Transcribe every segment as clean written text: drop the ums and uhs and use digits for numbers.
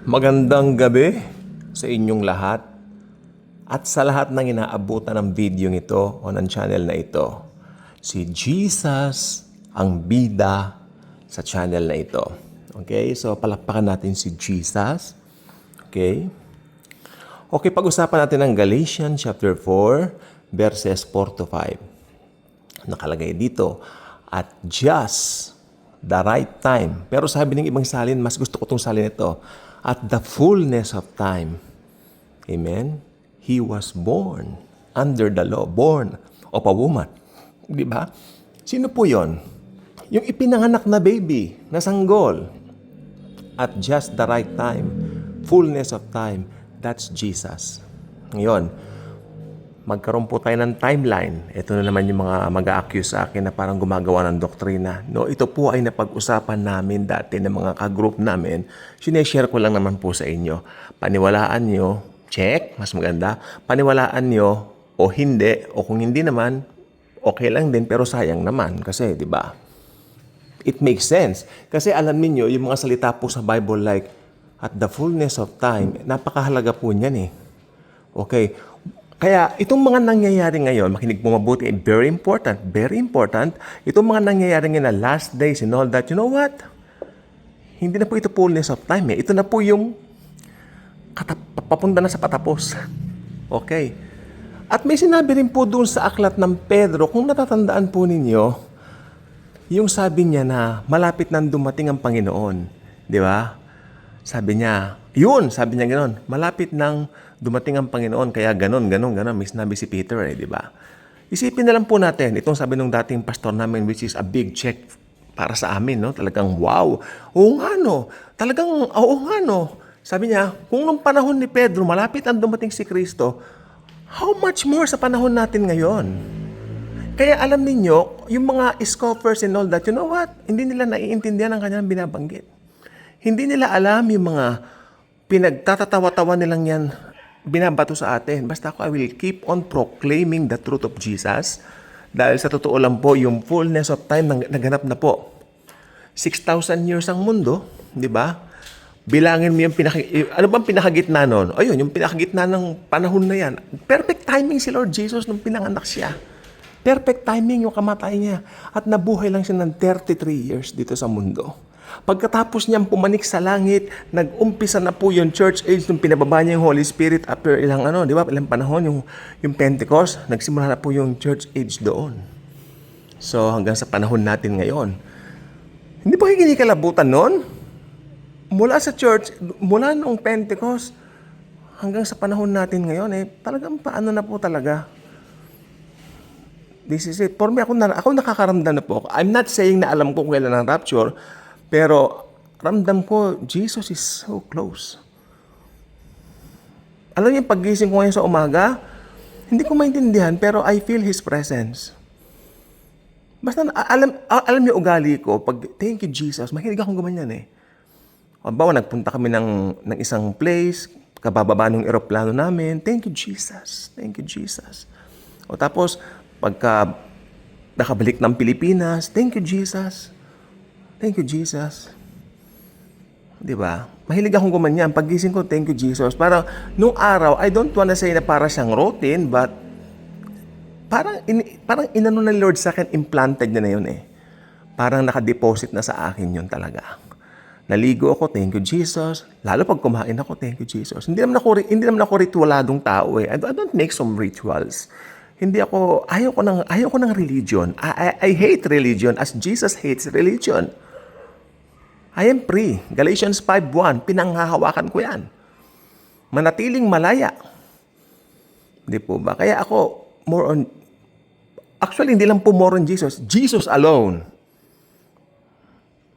Magandang gabi sa inyong lahat at sa lahat ng inaabutan ng video ito o ng channel na ito. Si Jesus ang bida sa channel na ito. Okay, so palakpakan natin si Jesus. Okay. Okay, pag-usapan natin ang Galatians chapter 4 verses 4 to 5. Nakalagay dito, at just the right time. Pero sabi ng ibang salin, mas gusto ko itong salin ito, at the fullness of time. Amen? He was born under the law, born of a woman. Di ba? Sino po yon? Yung ipinanganak na baby, na sanggol. At just the right time, fullness of time, that's Jesus. Ngayon, magkaroon po tayo ng timeline. Ito na naman yung mga mag-a-accuse sa akin na parang gumagawa ng doktrina. No, ito po ay napag-usapan namin dati ng mga ka-group namin. Sineshare ko lang naman po sa inyo. Paniwalaan nyo, check, mas maganda. Paniwalaan nyo o hindi, o kung hindi naman, okay lang din, pero sayang naman. Kasi, di ba? It makes sense. Kasi alam niyo yung mga salita po sa Bible like, at the fullness of time, napakahalaga po niyan eh. Okay. Kaya itong mga nangyayari ngayon, makinig po mabuti, very important, very important. Itong mga nangyayari ngayon na last days and all that, you know what? Hindi na po ito fullness of time eh. Ito na po yung papunta na sa patapos. Okay. At may sinabi rin po doon sa aklat ng Pedro, kung natatandaan po ninyo, yung sabi niya na malapit nang dumating ang Panginoon. Di ba? Sabi niya, sabi niya gano'n, malapit nang dumating ang Panginoon, kaya ganon. May sinabi si Peter di ba? Isipin na lang po natin, itong sabi ng dating pastor namin, which is a big check para sa amin, no? Talagang wow. Oo nga, no? Talagang, oo nga, no? Sabi niya, kung nung panahon ni Pedro, malapit ang dumating si Kristo, how much more sa panahon natin ngayon? Kaya alam ninyo, yung mga scoffers and all that, you know what? Hindi nila naiintindihan ang kanyang binabanggit. Hindi nila alam yung mga pinagtatatawa-tawa nilang yan, binabato sa atin. Basta ako, I will keep on proclaiming the truth of Jesus. Dahil sa totoo lang po, yung fullness of time naganap na po. 6,000 years ang mundo, di ba? Bilangin mo yung ano bang pinakagitna nun? Ayun, yung pinakagitna ng panahon na yan. Perfect timing si Lord Jesus nung pinanganak siya. Perfect timing yung kamatay niya. At nabuhay lang siya ng 33 years dito sa mundo. Pagkatapos niyang pumanik sa langit, nag-umpisa na po yung church age nung pinababa niya yung Holy Spirit after ilang di ba? Ilang panahon yung Pentecost, nagsimula na po yung church age doon. So hanggang sa panahon natin ngayon. Hindi po kinikalabutan noon? Mula sa church, mula noong Pentecost hanggang sa panahon natin ngayon talagang paano na po talaga? This is it. For me, ako nakakaramdam na po. I'm not saying na alam ko kung kailan ang rapture, pero ramdam ko, Jesus is so close. Alam niyo, paggising ko ngayon sa umaga, hindi ko maintindihan, pero I feel His presence. Basta alam niyo ugali ko, pag thank you Jesus, mahilig akong gumanyan Halimbawa, nagpunta kami ng isang place, kabababa ng eroplano namin, thank you Jesus, thank you Jesus. O tapos, pagka nakabalik ng Pilipinas, thank you Jesus. Thank you, Jesus. Di ba? Mahilig akong gumanyan. Paggising ko, thank you, Jesus. Parang, nung araw, I don't wanna say na para siyang routine, but parang inano ng Lord sa akin, implanted niya na yun Parang nakadeposit na sa akin yun talaga. Naligo ako, thank you, Jesus. Lalo pag kumain ako, thank you, Jesus. Hindi naman ako ritualadong tao I don't make some rituals. Ayaw ko ng religion. I hate religion as Jesus hates religion. I am free. Galatians 5:1, pinanghahawakan ko yan. Manatiling malaya. Hindi po ba? Kaya ako, actually, hindi lang po more on Jesus. Jesus alone.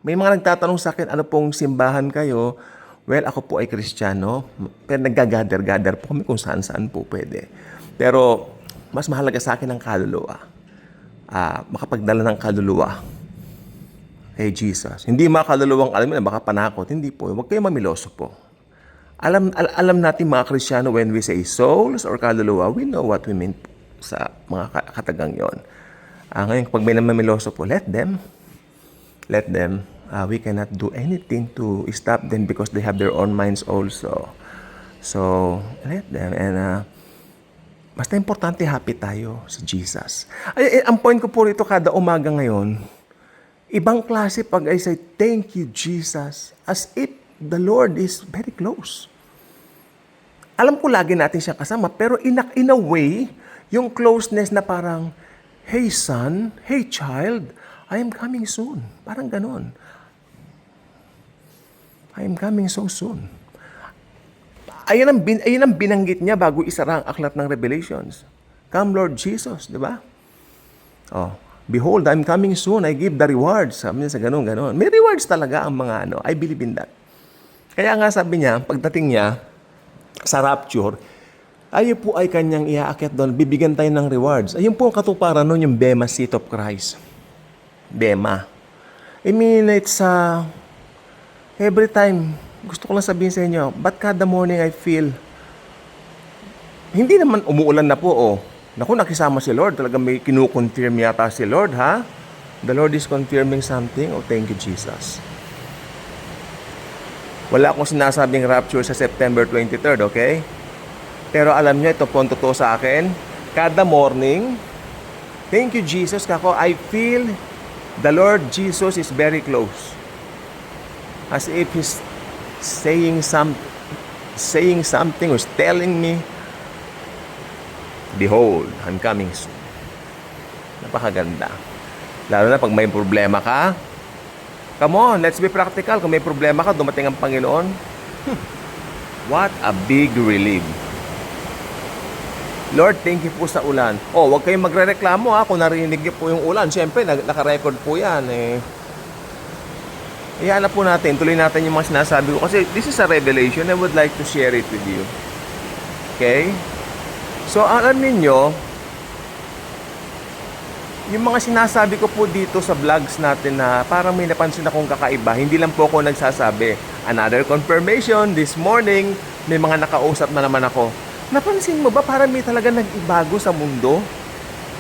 May mga nagtatanong sa akin, ano pong simbahan kayo? Well, ako po ay Kristiyano. Pero nag-gather po kami kung saan-saan po pwede. Pero, mas mahalaga sa akin ang kaluluwa. Makapagdala ng kaluluwa kay Jesus. Hindi mga kaluluwang alam mo na baka panakot. Hindi po. Huwag kayo mamiloso po. Alam natin mga Kristiyano when we say souls or kaluluwa, we know what we mean sa mga katagang yon. Ngayon, pag may namamiloso po, let them. we cannot do anything to stop them because they have their own minds also. So, let them. And basta importante, happy tayo sa Jesus. Ang point ko po rito kada umaga ngayon, ibang klase pag I say, thank you, Jesus, as if the Lord is very close. Alam ko lagi natin siya kasama, pero in a way, yung closeness na parang, hey son, hey child, I am coming soon. Parang ganon. I am coming so soon. Ayan ang binanggit niya bago isara ang aklat ng Revelations. Come Lord Jesus, di ba? Oh, behold, I'm coming soon. I give the rewards. Sabi niya sa ganon. May rewards talaga ang mga ano. I believe in that. Kaya nga sabi niya, pagdating niya sa rapture, tayo po ay kanyang iaakyat doon. Bibigyan tayo ng rewards. Ayun po ang katuparan nun, yung Bema Seat of Christ. Bema. I mean, it's every time, gusto ko lang sabihin sa inyo, but kada morning I feel, hindi naman umuulan na po, oh. Naku, nakisama si Lord. Talaga may kinukonfirm yata si Lord, ha? The Lord is confirming something. Oh, thank you, Jesus. Wala akong sinasabing rapture sa September 23rd, okay? Pero alam niyo, ito po ang totoo sa akin. Kada morning, thank you, Jesus, kako, I feel the Lord Jesus is very close. As if He's saying something or telling me, behold, I'm coming soon. Napakaganda. Lalo na pag may problema ka, come on, let's be practical. Kung may problema ka, dumating ang Panginoon. What a big relief. Lord, thank you po sa ulan. Oh, huwag kayong magrereklamo ha kung narinig niyo po yung ulan. Siyempre, naka-record po yan eh. Iyan na po natin, tuloy natin yung mga sinasabi ko. Kasi this is a revelation. I would like to share it with you. Okay? So, alam ninyo, yung mga sinasabi ko po dito sa vlogs natin na parang may napansin akong kakaiba, hindi lang po ako nagsasabi. Another confirmation, this morning, may mga nakausap na naman ako. Napansin mo ba parang may talaga nag-ibago sa mundo?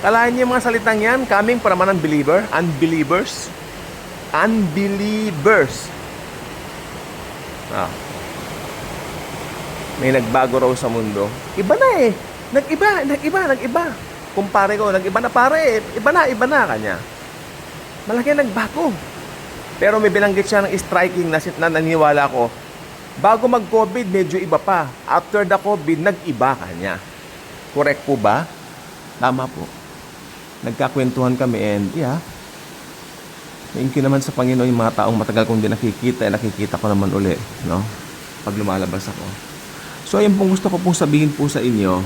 Kalahin niyo yung mga salitang yan, coming from an unbeliever, unbelievers. May nagbago raw sa mundo. Iba na eh. Nag-iba. Kumpare ko, nag-iba na pare. Iba na kanya. Malaki nagbago. Pero may binanggit siya ng striking na naniwala ko. Bago mag-COVID, medyo iba pa. After the COVID, nag-iba kanya. Correct po ba? Tama po. Nagkakwentuhan kami and yeah. Thank you naman sa Panginoon yung mga taong matagal kong di nakikita. Nakikita ko naman uli, no? Pag lumalabas ako. So, ayun pong gusto ko pong sabihin po sa inyo.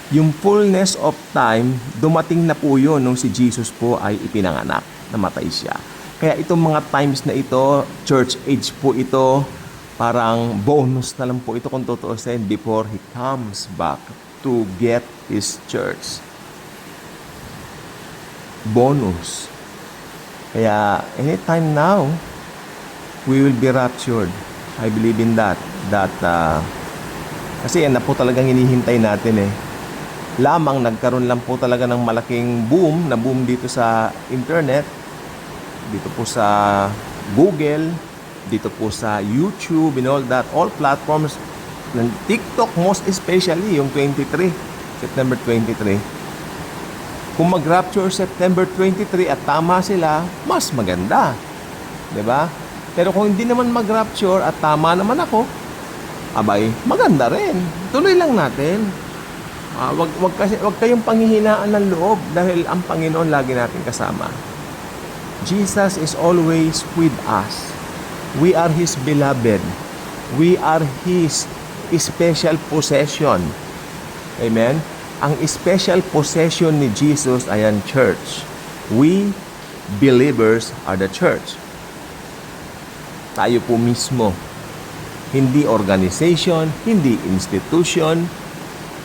Yung fullness of time, dumating na po yun nung si Jesus po ay ipinanganak. Namatay siya. Kaya itong mga times na ito, church age po ito, parang bonus na lang po ito kung tutuusin before He comes back to get His church. Bonus. Kaya anytime now, we will be raptured. I believe in that. Kasi yan na po talagang hinihintay natin eh. Lamang nagkaroon lang po talaga ng malaking boom dito sa internet, dito po sa Google, dito po sa YouTube and all that, all platforms, ng TikTok most especially, yung September 23. Kung mag-rapture September 23 at tama sila, mas maganda. 'Di ba? Pero kung hindi naman mag-rapture at tama naman ako, abay, maganda rin. Tuloy lang natin. Wag kayong panghihinaan ng loob dahil ang Panginoon lagi natin kasama. Jesus is always with us. We are His beloved. We are His special possession. Amen? Ang special possession ni Jesus ay ang church. We, believers, are the church. Tayo po mismo. Hindi organization, hindi institution.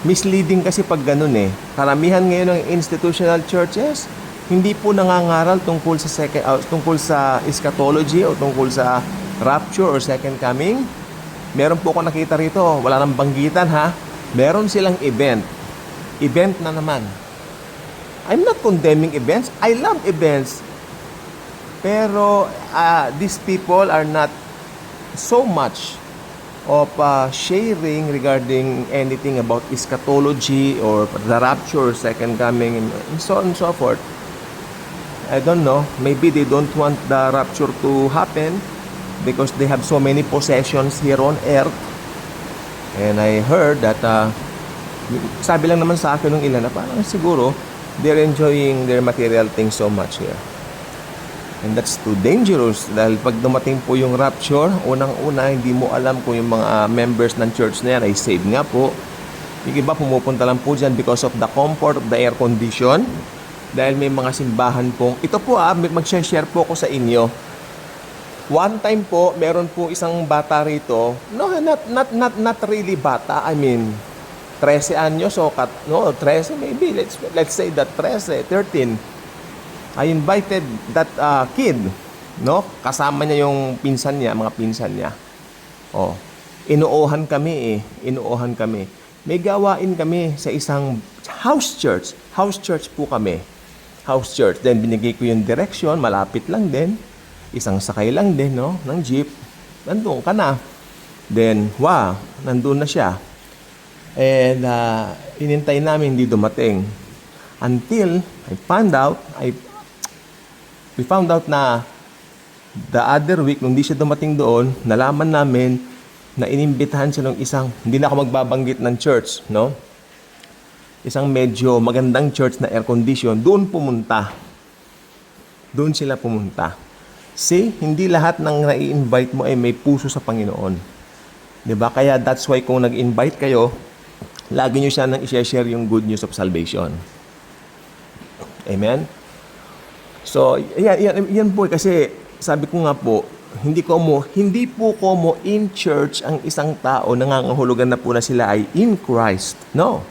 Misleading kasi pag ganun eh. Karamihan ngayon ng institutional churches, hindi po nangangaral tungkol sa eschatology o tungkol sa rapture or second coming. Meron po ako nakita rito, wala nang banggitan ha. Meron silang event. Event na naman. I'm not condemning events. I love events. Pero these people are not so much of sharing regarding anything about eschatology or the rapture, second coming, and so on and so forth. I don't know. Maybe they don't want the rapture to happen because they have so many possessions here on earth. And I heard that sabi lang naman sa akin ng ilan na parang siguro they're enjoying their material things so much here. And that's too dangerous dahil pag dumating po yung rapture, unang-una hindi mo alam kung yung mga members ng church na yan ay saved nga po. Yung iba pumupunta lang po dyan because of the comfort of the air condition. Dahil may mga simbahan pong, ito po mag-share po ko sa inyo. One time po, meron po isang bata rito, not really bata, I mean, 13 anyos o 13 maybe, let's say that 13, 13. I invited that kid, no? Kasama niya yung pinsan niya, mga pinsan niya. Oh, inuohan kami. May gawain kami sa isang house church. House church po kami. House church. Then binigay ko yung direction, malapit lang din. Isang sakay lang din, no? Ng jeep. Nandun ka na. Then, nandun na siya. And inintay namin hindi dumating. Until we found out na the other week, nung di siya dumating doon, nalaman namin na inimbitahan siya ng isang, hindi na ako magbabanggit ng church, no? Isang medyo magandang church na air condition, doon pumunta. Doon sila pumunta. See, hindi lahat ng nai-invite mo ay may puso sa Panginoon. 'Di ba? Kaya that's why kung nag-invite kayo, lagi niyo siya nang i-share yung good news of salvation. Amen? So, yan po kasi sabi ko nga po, hindi po ko in church ang isang tao nangangahulugan na po na sila ay in Christ. No.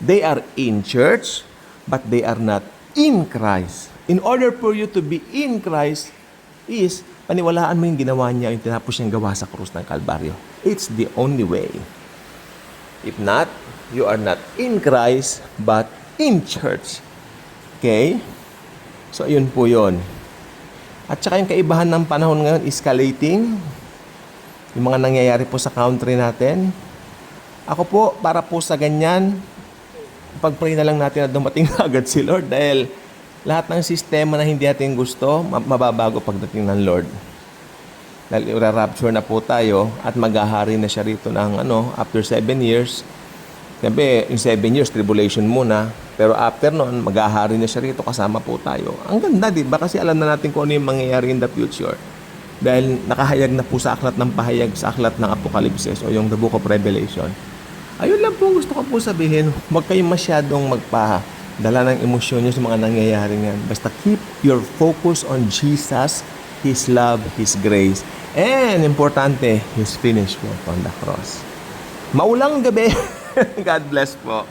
They are in church, but they are not in Christ. In order for you to be in Christ is paniwalaan mo yung ginawa niya, yung tinapos niyang gawa sa krus ng Kalbaryo. It's the only way. If not, you are not in Christ, but in church. Okay? So, yun po yun. At saka yung kaibahan ng panahon ngayon, escalating. Yung mga nangyayari po sa country natin. Ako po, para po sa ganyan, pag-pray na lang natin na dumating agad si Lord dahil lahat ng sistema na hindi natin gusto, mababago pagdating ng Lord. Dahil i-rapture na po tayo at maghahari na siya rito ng after 7 years. Siyempre, yung 7 years, tribulation muna. Pero after noon, maghahari na siya rito, kasama po tayo. Ang ganda, di ba? Kasi alam na natin kung ano yung mangyayari in the future. Dahil nakahayag na po sa aklat ng pahayag, sa aklat ng Apokalipsis o yung the book of Revelation. Ayun lang po gusto ko po sabihin. Huwag kayong masyadong magpadala ng emosyon nyo sa mga nangyayari ngayon. Basta keep your focus on Jesus, His love, His grace. And importante, His finished work on the cross. Maulang gabi. God bless po.